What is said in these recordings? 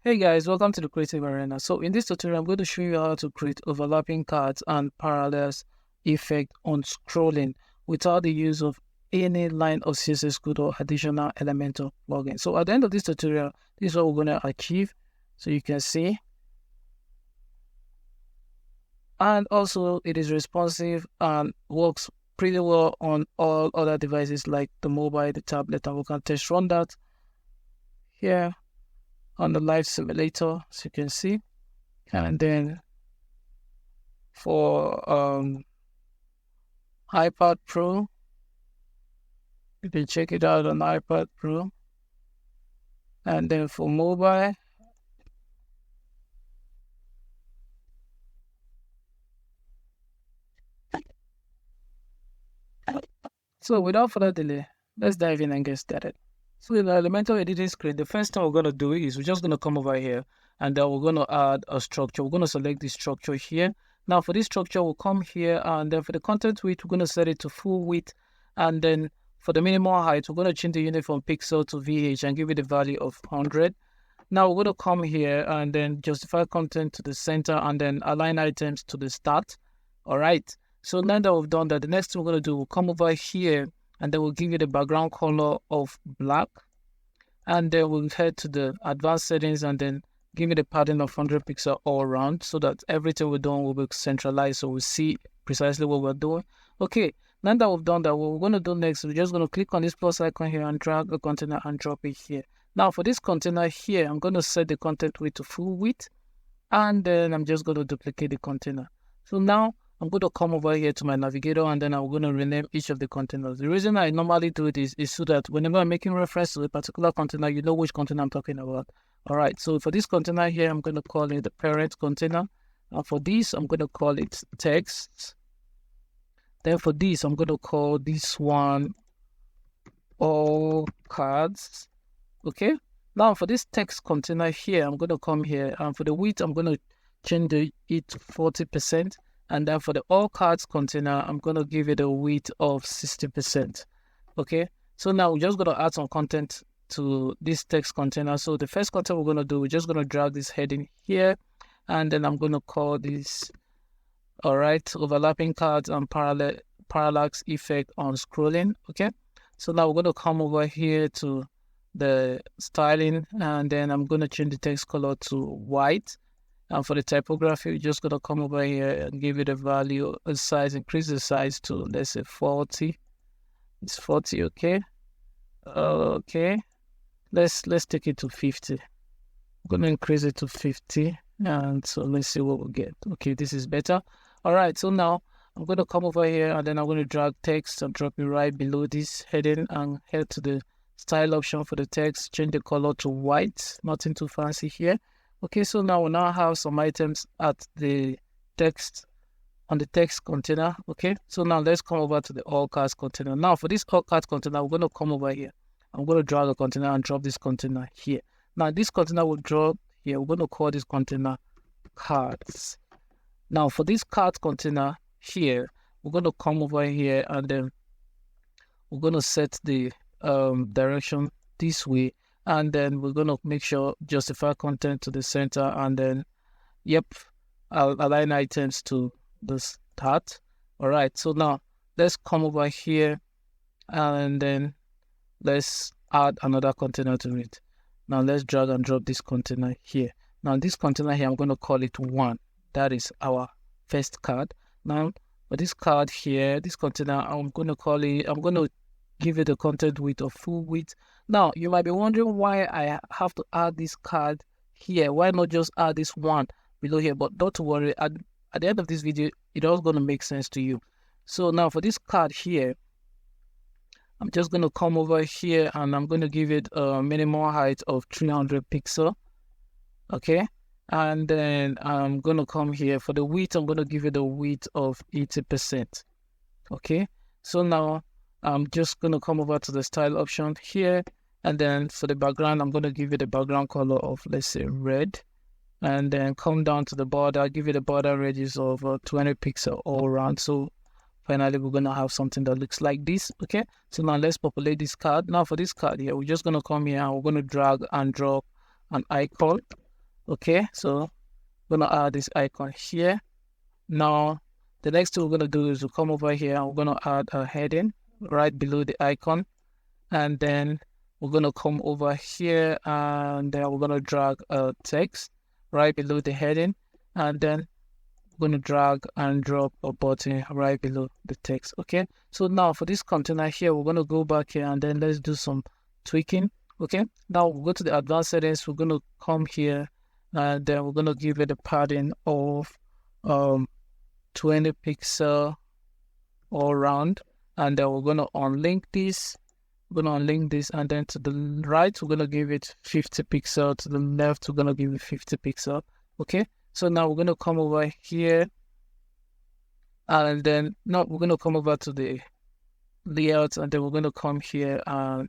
Hey guys, welcome to the Creative Arena. So in this tutorial, I'm going to show you how to create overlapping cards and parallax effect on scrolling without the use of any line of CSS code or additional Elementor plugin. So at the end of this tutorial, this is what we're going to achieve. So you can see. And also it is responsive and works pretty well on all other devices like the mobile, the tablet, and we can test run that here on the live simulator, as you can see. And then for iPad Pro, you can check it out on iPad Pro. And then for mobile, so without further delay, let's dive in and get started. So in the Elementor editing screen, the first thing we're going to do is we're just going to come over here and then we're going to add a structure. We're going to select this structure here. Now for this structure, we'll come here and then for the content width, we're going to set it to full width. And then for the minimal height, we're going to change the unit from pixel to VH and give it a value of 100. Now we're going to come here and then justify content to the center and then align items to the start. All right. So now that we've done that, the next thing we're going to do, we'll come over here and then we'll give it a background color of black. And then we'll head to the advanced settings and then give it a pattern of 100 pixels all around so that everything we're doing will be centralized so we'll see precisely what we're doing. Okay, now that we've done that, what we're going to do next, we're just going to click on this plus icon here and drag the container and drop it here. Now for this container here, I'm going to set the content width to full width and then I'm just going to duplicate the container. So now I'm going to come over here to my navigator and then I'm going to rename each of the containers. The reason I normally do it is so that whenever I'm making reference to a particular container, you know which container I'm talking about. All right, so for this container here, I'm going to call it the parent container. And for this, I'm going to call it text. Then for this, I'm going to call this one all cards. Okay, now for this text container here, I'm going to come here and for the width, I'm going to change it to 40%. And then for the all cards container, I'm going to give it a width of 60%. Okay, so now we're just going to add some content to this text container. So the first content we're going to do, we're just going to drag this heading here. And then I'm going to call this, all right, overlapping cards and parallax effect on scrolling. Okay, so now we're going to come over here to the styling. And then I'm going to change the text color to white. And for the typography, we're just going to come over here and give it a value, a size, increase the size to, let's say, 40. It's 40, okay? Okay. Let's take it to 50. I'm going to increase it to 50. And so let's see what we'll get. Okay, this is better. All right, so now I'm going to come over here and then I'm going to drag text and drop it right below this heading and head to the style option for the text, change the color to white, nothing too fancy here. Okay, so now we now have some items at the text, on the text container. Okay, so now let's come over to the all cards container. Now for this all cards container, we're going to come over here. I'm going to drag the container and drop this container here. Now this container will drop here. We're going to call this container cards. Now for this cards container here, we're going to come over here and then we're going to set the direction this way. And then we're going to make sure justify content to the center and then, yep, I'll align items to the start. All right, so now let's come over here and then let's add another container to it. Now let's drag and drop this container here. Now this container here, I'm going to call it 1. That is our first card. Now for this card here, this container, I'm going to give it a content width of full width. Now, you might be wondering why I have to add this card here. Why not just add this one below here? But don't worry, at the end of this video, it's all going to make sense to you. So now for this card here, I'm just going to come over here and I'm going to give it a minimal height of 300 pixels. Okay. And then I'm going to come here for the width. I'm going to give it a width of 80%. Okay. So now I'm just going to come over to the style option here. And then for the background, I'm going to give it a background color of, let's say, red. And then come down to the border, give it a border radius of 20 pixels all around. So finally, we're going to have something that looks like this. Okay. So now let's populate this card. Now for this card here, we're just going to come here and we're going to drag and drop an icon. Okay, so we're gonna add this icon here. Now, the next thing we're gonna do is we'll come over here and we're gonna add a heading right below the icon, and then we're gonna come over here and then we're gonna drag a text right below the heading, and then we're gonna drag and drop a button right below the text. Okay, so now for this container here, we're gonna go back here and then let's do some tweaking. Okay, now we'll go to the advanced settings. We're gonna come here and then we're gonna give it a padding of 20 pixel all around, and then we're gonna unlink this. We're gonna unlink this, and then to the right we're gonna give it 50 pixel. To the left we're gonna give it 50 pixel. Okay, so now we're gonna come over here, and then now we're gonna come over to the layout, and then we're gonna come here and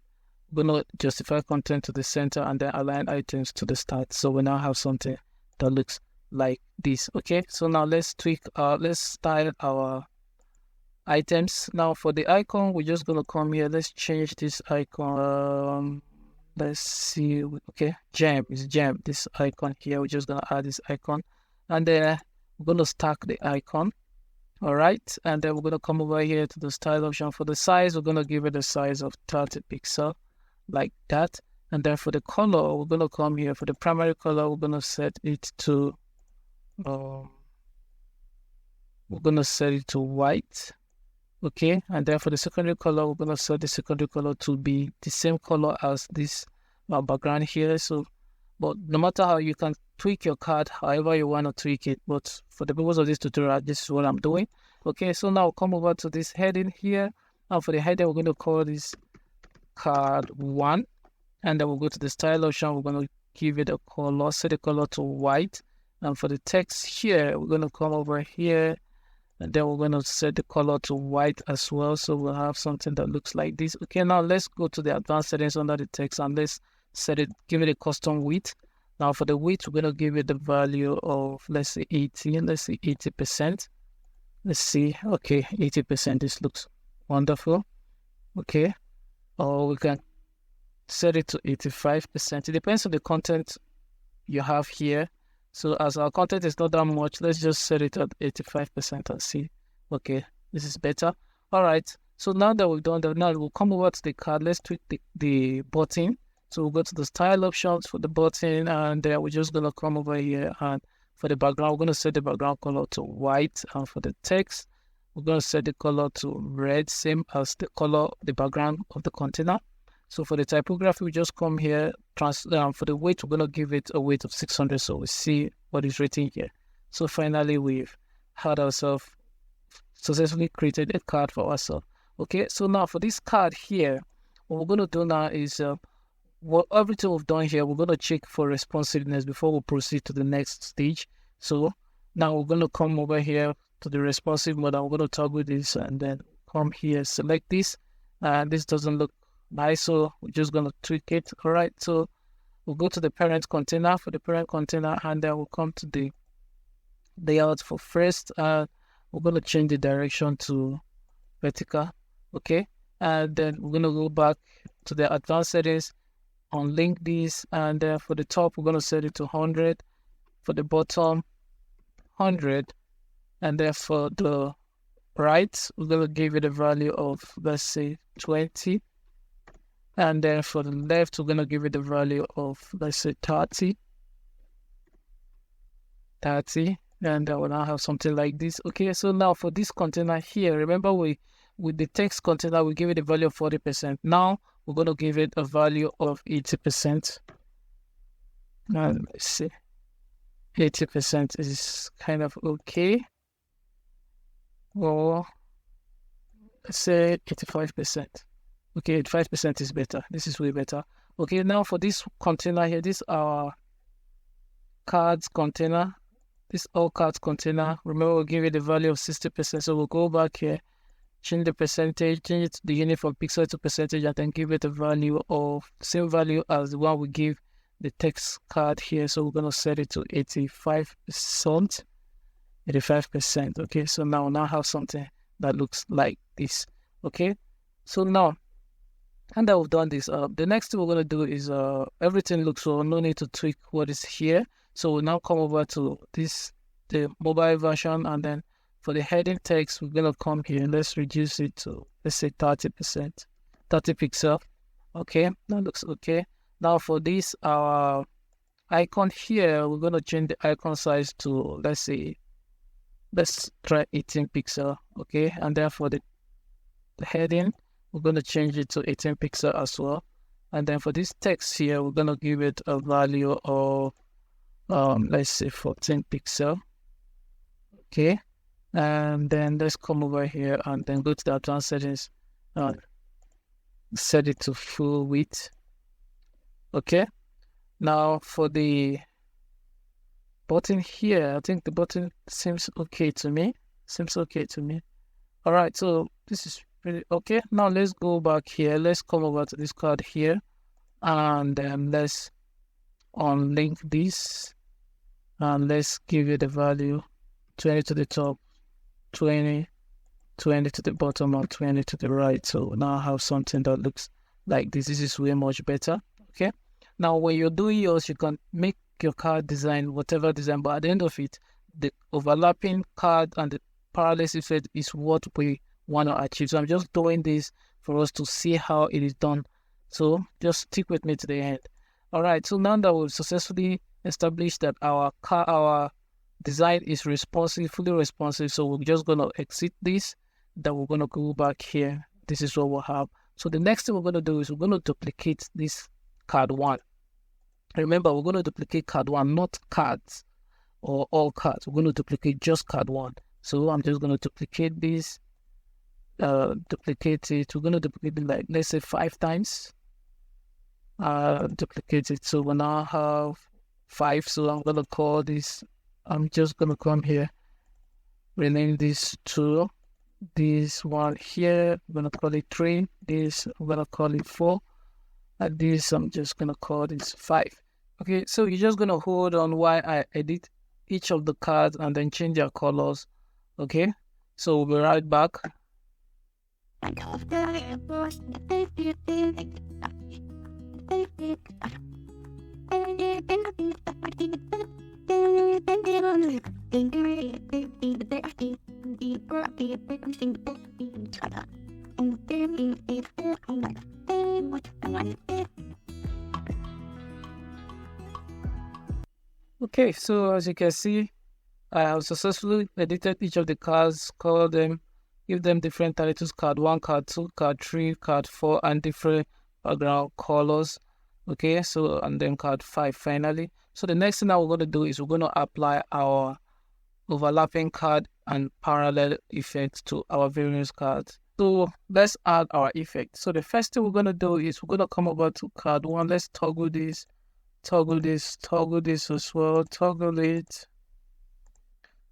we're gonna justify content to the center and then align items to the start. So we now have something that looks like this. Okay, so now let's tweak let's style our items. Now for the icon, we're just gonna come here, let's change this icon. Let's see. Okay, gem is gem, this icon here. We're just gonna add this icon, and then we're gonna stack the icon. All right, and then we're gonna come over here to the style option. For the size, we're gonna give it a size of 30 pixel like that. And then for the color, we're gonna come here. For the primary color, we're gonna set it to white. Okay, and then for the secondary color, we're gonna set the secondary color to be the same color as this background here. So, but no matter how, you can tweak your card however you want to tweak it, but for the purpose of this tutorial, this is what I'm doing. Okay, so now we'll come over to this heading here, and for the header, we're going to call this card 1, and then we'll go to the style option. We're going to give it a color, set the color to white, and for the text here, we're going to come over here, and then we're going to set the color to white as well. So we'll have something that looks like this. Okay, now let's go to the advanced settings under the text, and let's set it, give it a custom width. Now for the width, we're going to give it the value of, let's say 80, let's say 80%. Let's see, okay, 80%, this looks wonderful. Okay, or we can set it to 85%. It depends on the content you have here. So as our content is not that much, let's just set it at 85% and see. Okay, this is better. All right, so now that we've done that, now we'll come over to the card. Let's tweak the button. So we'll go to the style options for the button, and we're just gonna come over here, and for the background, we're gonna set the background color to white, and for the text, we're gonna set the color to red, same as the color, the background of the container. So for the typography, we just come here, for the weight, we're gonna give it a weight of 600, so we see what is written here. So finally, we've had ourselves successfully created a card for ourselves. Okay, so now for this card here, what we're gonna do now is everything we've done here, we're going to check for responsiveness before we proceed to the next stage. So now we're going to come over here to the responsive mode, and we're going to toggle this, and then come here, select this, and this doesn't look nice, so we're just going to tweak it. All right, so we'll go to the parent container. For the parent container, and then we'll come to the layout for first, we're going to change the direction to vertical. Okay, and then we're going to go back to the advanced settings, unlink this, and for the top we're going to set it to 100, for the bottom 100, and then for the right we're going to give it a value of, let's say 20, and then for the left we're going to give it a value of, let's say 30, and we'll now have something like this. Okay, so now for this container here, remember with the text container we give it a value of 40%. Now we're going to give it a value of 80%. And let's see, 80% is kind of okay. Or let's say 85%. Okay, 85% is better. This is way better. Okay, now for this container here, this is our cards container. This all cards container. Remember, we'll give it a value of 60%. So we'll go back here, change the percentage, change it to the unit from pixel to percentage, and then give it a value of same value as the one we give the text card here. So we're going to set it to 85%. Okay, so now we have something that looks like this. Okay, so now, and that we've done this, the next thing we're going to do is everything looks, so no need to tweak what is here. So we'll now come over to this, the mobile version, and then for the heading text, we're gonna come here. Let's reduce it to, let's say 30%, 30 pixel. Okay, that looks okay. Now for this, our icon here, we're gonna change the icon size to, let's try 18 pixel. Okay, and then for the heading, we're gonna change it to 18 pixel as well. And then for this text here, we're gonna give it a value of let's say 14 pixel. Okay, and then let's come over here and then go to the advanced settings and set it to full width. Okay, now for the button here, I think the button seems okay to me. All right, so this is pretty okay. Now let's go back here. Let's come over to this card here, and then let's unlink this, and let's give it the value 20 to the top, 20 to the bottom, and 20 to the right. So now I have something that looks like this. This is way much better. Okay, now when you're doing yours, you can make your card design whatever design, but at the end of it, the overlapping card and the parallax effect is what we want to achieve. So I'm just doing this for us to see how it is done. So just stick with me to the end. All right, so now that we've successfully established that our design is responsive, fully responsive, so we're just going to exit this, then we're going to go back here. This is what we'll have. So the next thing we're going to do is we're going to duplicate this card 1. Remember, we're going to duplicate card 1, not cards or all cards. We're going to duplicate just card 1. So I'm just going to duplicate this, duplicate it. We're going to duplicate it like, let's say 5 times. Duplicate it. So we now have 5. So I'm going to call this, I'm just going to come here, rename this 2. This one here, I'm going to call it 3. This, I'm going to call it 4. And this, I'm just going to call this 5. Okay, so you're just going to hold on while I edit each of the cards and then change their colors. Okay, so we'll be right back. Okay, so as you can see, I have successfully edited each of the cards, called them, give them different titles, card 1, card 2, card 3, card 4, and different background colors. Okay, so, and then card 5 finally. So the next thing that we're going to do is we're going to apply our overlapping card and parallel effects to our various cards. So let's add our effect. So the first thing we're going to do is we're going to come over to card 1. Let's toggle this as well, toggle it.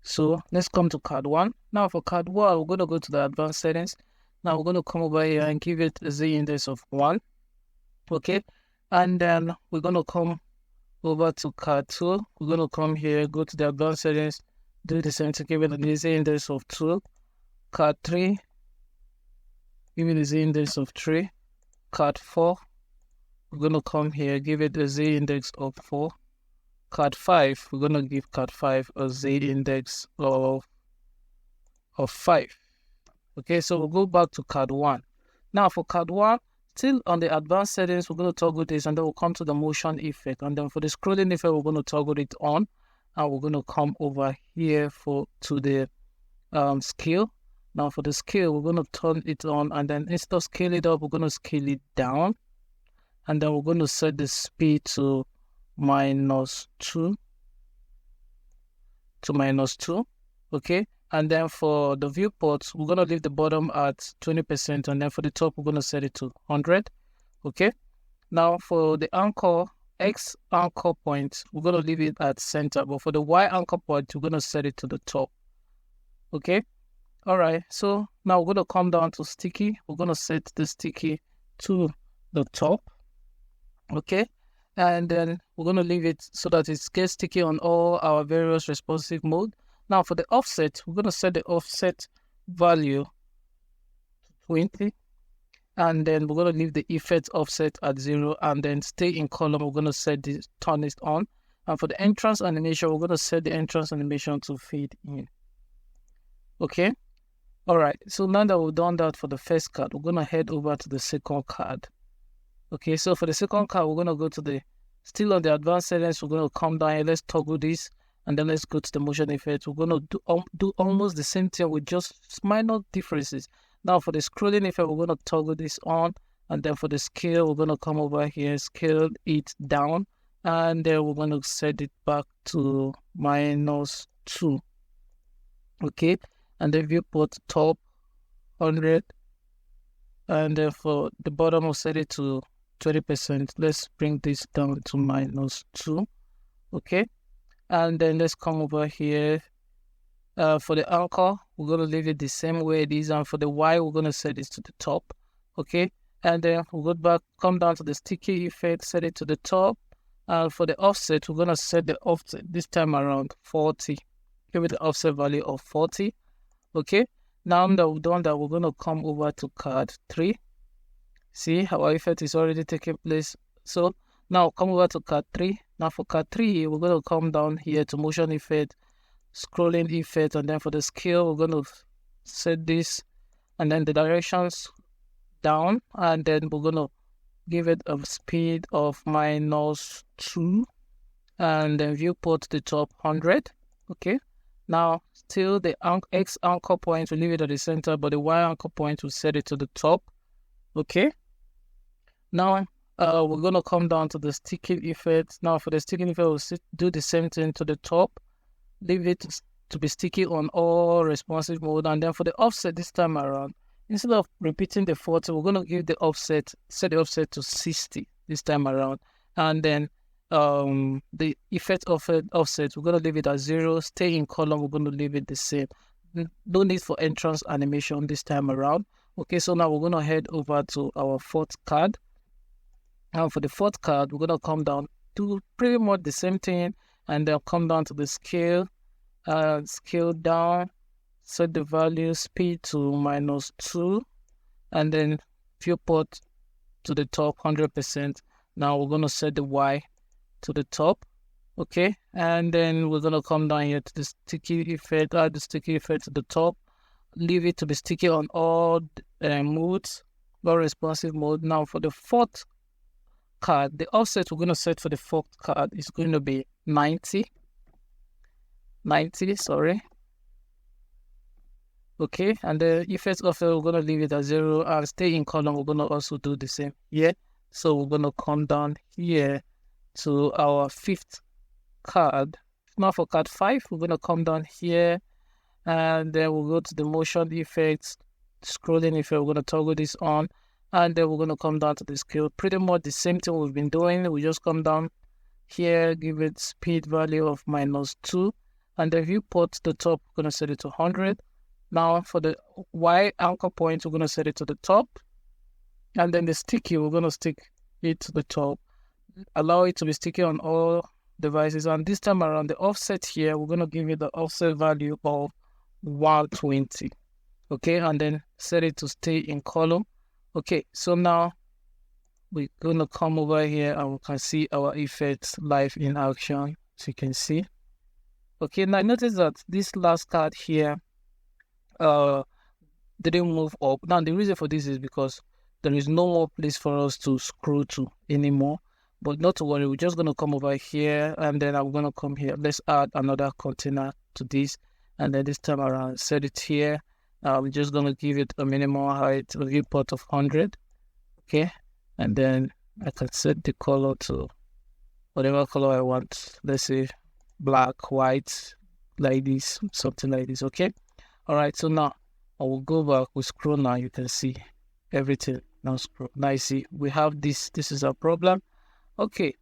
So let's come to card 1. Now for card 1, we're going to go to the advanced settings. Now we're going to come over here and give it a Z index of 1. Okay, and then we're going to come over to card 2. We're going to come here, go to the advanced settings, do the same to give it a Z index of 2. Card 3, give it a Z index of 3. Card 4, we're going to come here, give it a Z index of 4. Card 5, we're going to give card 5 a Z index of 5. Okay, so we'll go back to card 1. Now for card 1, still on the advanced settings, we're going to toggle this, and then we'll come to the motion effect. And then for the scrolling effect, we're going to toggle it on, and we're going to come over here to the scale. Now for the scale, we're going to turn it on, and then instead of scale it up, we're going to scale it down. And then we're going to set the speed to -2 to -2. Okay, and then for the viewports, we're going to leave the bottom at 20%, and then for the top, we're going to set it to 100. Okay, now for the anchor, X anchor point, we're going to leave it at center, but for the Y anchor point, we're going to set it to the top. Okay, all right, so now we're going to come down to sticky. We're going to set the sticky to the top. Okay, and then we're going to leave it so that it gets sticky on all our various responsive mode. Now for the offset, we're going to set the offset value to 20, and then we're going to leave the effect offset at 0, and then stay in column. We're going to set this, turn it on, And for the entrance animation, we're going to set the entrance animation to fade in. Okay. All right. So now that we've done that for the first card, we're going to head over to the second card. Okay. So for the second card, we're going to go to the, still on the advanced settings, we're going to come down here. Let's toggle this. And then let's go to the motion effect. We're going to do almost the same thing with just minor differences. Now for the scrolling effect, we're going to toggle this on. And then for the scale, we're going to come over here, scale it down. And then we're going to set it back to -2. Okay. And then viewport top 100. And then for the bottom, we'll set it to 20%. Let's bring this down to -2. Okay. And then let's come over here. For the anchor, we're going to leave it the same way it is. And for the Y, we're going to set it to the top. Okay. And then we'll go back, come down to the sticky effect, set it to the top. And for the offset, we're going to set the offset this time around 40. Give it the offset value of 40. Okay. Now that we've done that, we're going to come over to card 3. See, our effect is already taking place. So now come over to card 3. Now for card 3, we're going to come down here to motion effect, scrolling effect, and then for the scale, we're going to set this, and then the directions down, and then we're going to give it a speed of -2, and then viewport to the top 100. Okay. Now still the X anchor point, we leave it at the center, but the Y anchor point, we set it to the top. Okay. Now we're going to come down to the sticking effect. Now for the sticking effect, we'll do the same thing to the top. Leave it to be sticky on all responsive mode. And then for the offset this time around, instead of repeating the 40, we're going to give the offset, set the offset to 60 this time around. And then the effect of offset, we're going to leave it at 0. Stay in column, we're going to leave it the same. No need for entrance animation this time around. Okay, so now we're going to head over to our fourth card. And for the fourth card, we're going to come down to pretty much the same thing. And then come down to the scale, scale down, set the value speed to -2, and then viewport to the top 100%. Now we're going to set the Y to the top. Okay, and then we're going to come down here to the sticky effect, add the sticky effect to the top, leave it to be sticky on all modes, all responsive mode. Now for the fourth card, the offset we're going to set for the fourth card is going to be 90, sorry. Okay, and the effect of it, we're going to leave it at 0, and stay in column, we're going to also do the same here. So we're going to come down here to our fifth card. Now for card 5, we're going to come down here, and then we'll go to the motion effects, scrolling effect, we're going to toggle this on, and then we're going to come down to the scale. Pretty much the same thing we've been doing. We just come down here, give it speed value of -2, and the viewport to the top, we're going to set it to 100. Now for the Y anchor point, we're going to set it to the top, and then the sticky, we're going to stick it to the top. Allow it to be sticky on all devices, and this time around the offset here, we're going to give it the offset value of 120. Okay, and then set it to stay in column. Okay, so now we're going to come over here and we can see our effects live in action, as you can see. Okay, now notice that this last card here didn't move up. Now the reason for this is because there is no more place for us to scroll to anymore. But not to worry, we're just going to come over here, and then I'm going to come here. Let's add another container to this, and then this time around set it here. We're just going to give it a minimum height, a viewport of 100. Okay, and then I can set the color to whatever color I want. Let's say black, white, like this, something like this. Okay, all right, so now I will go back. We scroll now. You can see everything now. Scroll now. You see we have this is our problem. Okay,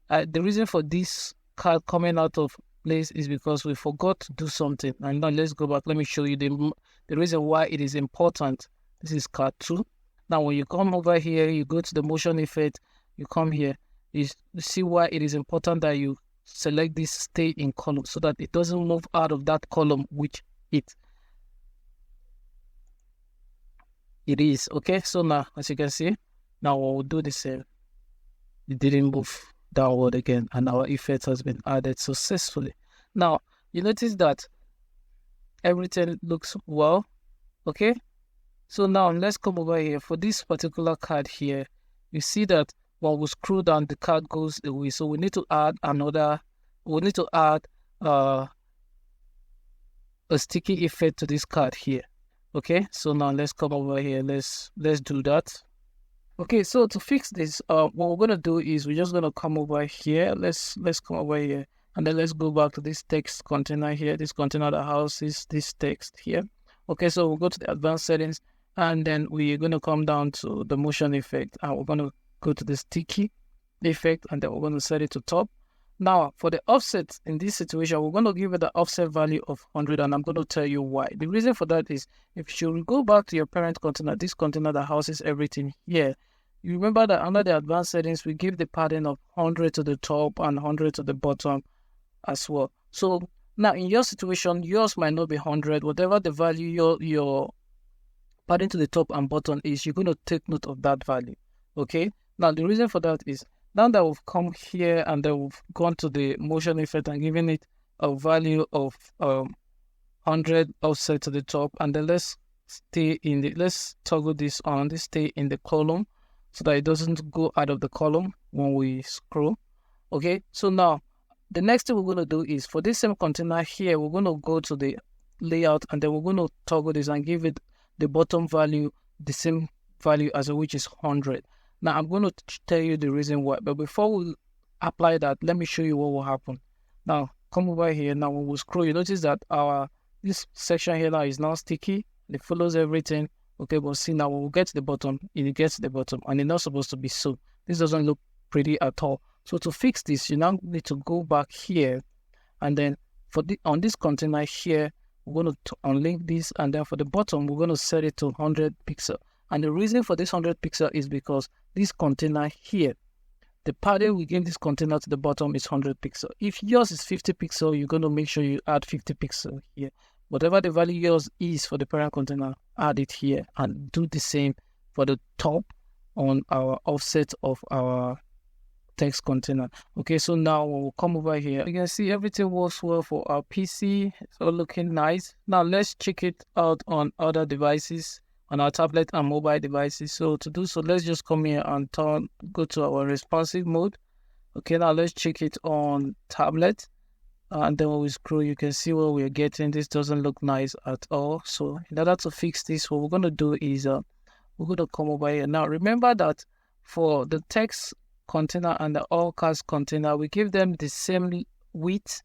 the reason for this card coming out of place is because we forgot to do something. And now let's go back. Let me show you the reason why it is important. This is card 2. Now when you come over here, you go to the motion effect, you come here, you see why it is important that you select this stay in column so that it doesn't move out of that column which it is. Okay, so now as you can see, now we'll do the same. It didn't move. downward again, and our effect has been added successfully. Now, you notice that everything looks well, okay? So now let's come over here. For this particular card here, you see that when we scroll down, the card goes away. So we need to add a sticky effect to this card here. Okay, so now let's come over here. Let's do that. Okay, so to fix this, what we're gonna do is we're just gonna come over here. Let's come over here, and then let's go back to this text container here. This container that houses this text here. Okay, so we'll go to the advanced settings, and then we're gonna come down to the motion effect, and we're gonna go to the sticky effect, and then we're gonna set it to top. Now, for the offset in this situation, we're going to give it the offset value of 100, and I'm going to tell you why. The reason for that is if you go back to your parent container, this container that houses everything here, you remember that under the advanced settings, we give the padding of 100 to the top and 100 to the bottom as well. So now in your situation, yours might not be 100. Whatever the value your padding to the top and bottom is, you're going to take note of that value. Okay? Now, the reason for that is now that we've come here and then we've gone to the motion effect and given it a value of 100 offset to the top, and then let's toggle this on, this stay in the column so that it doesn't go out of the column when we scroll. Okay, so now the next thing we're going to do is for this same container here, we're going to go to the layout, and then we're going to toggle this and give it the bottom value, the same value as which is 100. Now, I'm going to tell you the reason why, but before we apply that, let me show you what will happen. Now, come over here. Now, when we scroll, you notice that this section here now is now sticky. It follows everything. Okay, but see now, when we get to the bottom, it gets to the bottom, and it's not supposed to be so. This doesn't look pretty at all. So to fix this, you now need to go back here, and then on this container here, we're going to unlink this, and then for the bottom, we're going to set it to 100 pixel. And the reason for this 100 pixel is because this container here, the padding we give this container to the bottom is 100 pixel. If yours is 50 pixel, you're going to make sure you add 50 pixel here. Whatever the value yours is for the parent container, add it here, and do the same for the top on our offset of our text container. Okay, so now we'll come over here. You can see everything works well for our PC. It's all looking nice. Now let's check it out on other devices, on our tablet and mobile devices. So to do so, let's just come here and go to our responsive mode. Okay, now let's check it on tablet, and then when we scroll, you can see what we're getting. This doesn't look nice at all. So in order to fix this, what we're going to do is we're going to come over here. Now remember that for the text container and the all cards container, we give them the same width,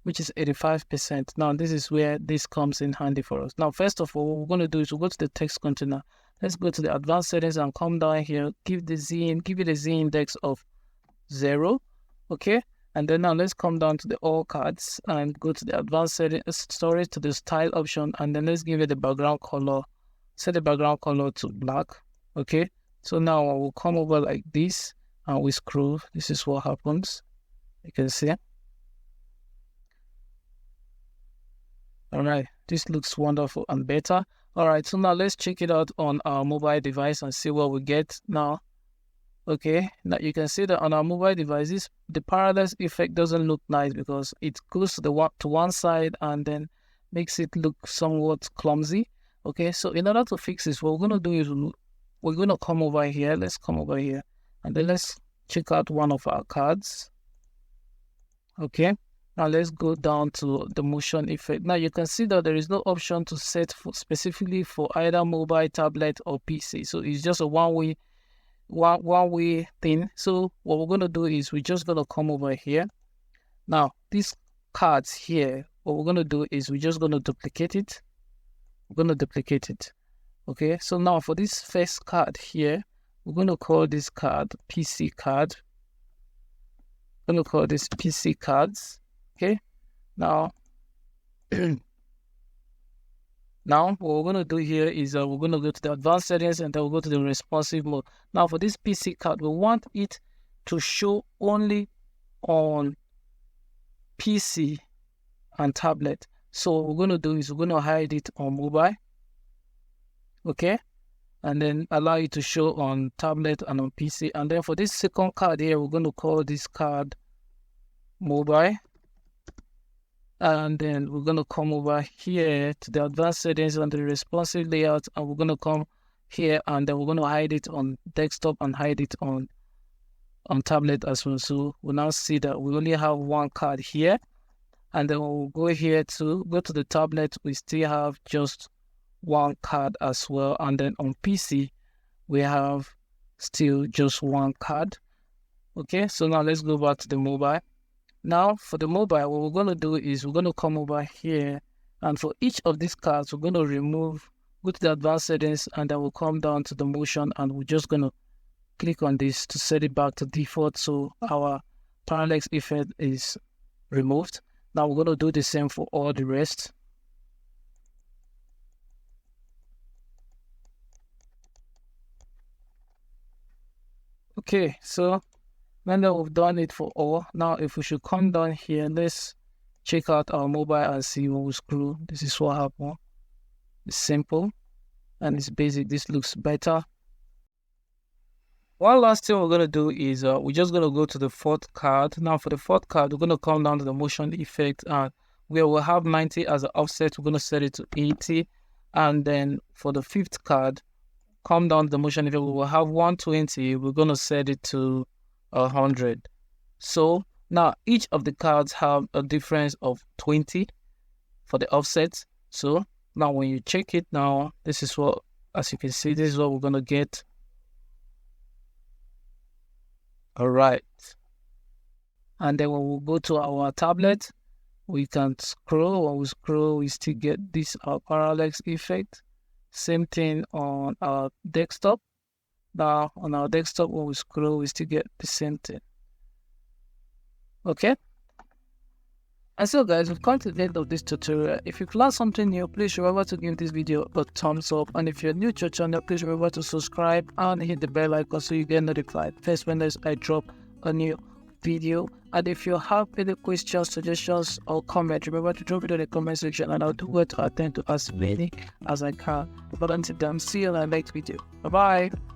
which is 85%. Now, this is where this comes in handy for us. Now, first of all, what we're going to do is we'll go to the text container. Let's go to the advanced settings and come down here. Give it a Z index of 0. Okay. And then now let's come down to the all cards and go to the advanced settings, storage, to the style option. And then let's give it the background color. Set the background color to black. Okay. So now we'll come over like this and we scroll. This is what happens. You can see. All right, this looks wonderful and better. All right, so now let's check it out on our mobile device and see what we get now. Okay, now you can see that on our mobile devices, the parallax effect doesn't look nice because it goes to one side and then makes it look somewhat clumsy. Okay, so in order to fix this, what we're going to do is we're going to come over here. Let's come over here, and then let's check out one of our cards. Okay. Now let's go down to the motion effect. Now you can see that there is no option to set specifically for either mobile, tablet, or PC. So it's just a one-way thing. So what we're going to do is we're just going to come over here. Now these cards here, what we're going to do is we're just going to duplicate it. We're going to duplicate it. Okay. So now for this first card here, we're going to call this card PC card. I'm going to call this PC cards. Okay, now what we're going to do here is we're going to go to the advanced settings and then we'll go to the responsive mode. Now for this PC card, we want it to show only on PC and tablet. So what we're going to do is we're going to hide it on mobile. Okay, and then allow you to show on tablet and on PC. And then for this second card here, we're going to call this card mobile. And then we're going to come over here to the advanced settings and the responsive layout, and we're going to come here, and then we're going to hide it on desktop and hide it on tablet as well. So we'll now see that we only have one card here, and then we'll go here to go to the tablet. We still have just one card as well, and then on PC we have still just one card. Okay, so now let's go back to the mobile. Now for the mobile, what we're going to do is we're going to come over here, and for each of these cards we're going to remove, go to the advanced settings, and then we'll come down to the motion, and we're just going to click on this to set it back to default, so our parallax effect is removed. Now we're going to do the same for all the rest. Okay, so now that we've done it for all, now if we should come down here, let's check out our mobile and see when we scroll. This is what happened. It's simple and it's basic. This looks better. One last thing we're going to do is we're just going to go to the fourth card. Now for the fourth card, we're going to come down to the motion effect, and where we'll have 90 as an offset, we're going to set it to 80. And then for the fifth card, come down to the motion effect, we will have 120. We're going to set it to 100. So now each of the cards have a difference of 20 for the offset. So now when you check it now, this is what, as you can see, this is what we're going to get. All right. And then when we go to our tablet, we can scroll. When we scroll, we still get this parallax effect. Same thing on our desktop. Now on our desktop, when we scroll, we still get the same thing. Okay. And so guys, we've come to the end of this tutorial. If you've learned something new, please remember to give this video a thumbs up. And if you're new to our channel, please remember to subscribe and hit the bell icon so you get notified first when I drop a new video. And if you have any questions, suggestions, or comments, remember to drop it in the comment section, and I'll do it to attempt to as many as I can. But until then, see you in the next video. Bye bye.